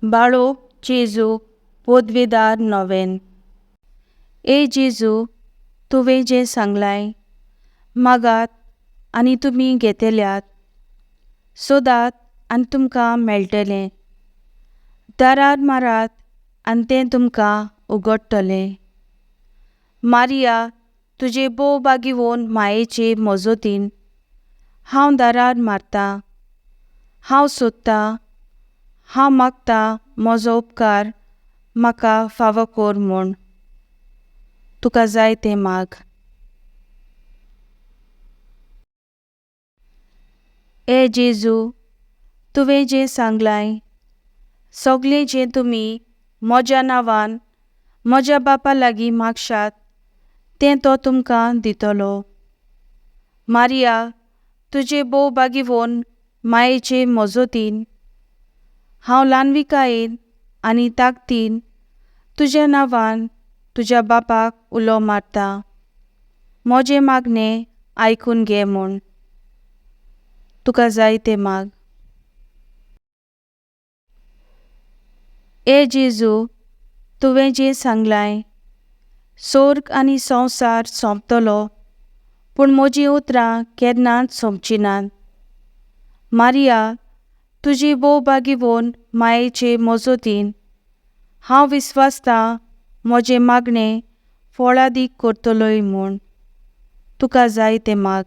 बाळो जेजू पोदवेदार नोवेन. ए जेजू, तुवें जें सांगलाय, मागात आनी तुमी घेतल्यात, सोदात आनी तुमकां मेळटलें, दारार मारात आनी तें तुमकां उगडटलें. मारिया, तुजे बोव बागिवोन मायेचे मोजोतीन हांव दारार मारतां, हांव सोदतां, हांव मागतां म्हजो उपकार म्हाका फावो कोर म्हूण. तुका जाय तें माग. ए जेजू, तुवें जें सांगलाय, सगलें जें तुमी म्हज्या नांवान म्हज्या बापा लागीं मागशात तें तो तुमकां दितलो. मारिया, तुजे बोव बागिवोन मायेचे मोजोतीन हांव ल्हानविकायेन आनी ताकतीन तुज्या नांवान तुज्या बापाक उलो मारतां, म्हजें मागणें आयकून घे म्हूण. तुका जाय तें माग. ए जेजू, तुवें जें सांगलाय, सोर्ग आनी संवसार सोंपतलो पूण म्हजीं उतरां केन्नाच सोंपची नात. मारिया, तुजी बोव बागिवोन मायेचे मोजोतीन हांव विस्वासतां म्हजें मागणें फळादीक करतलोय म्हूण. तुका जाय तें माग.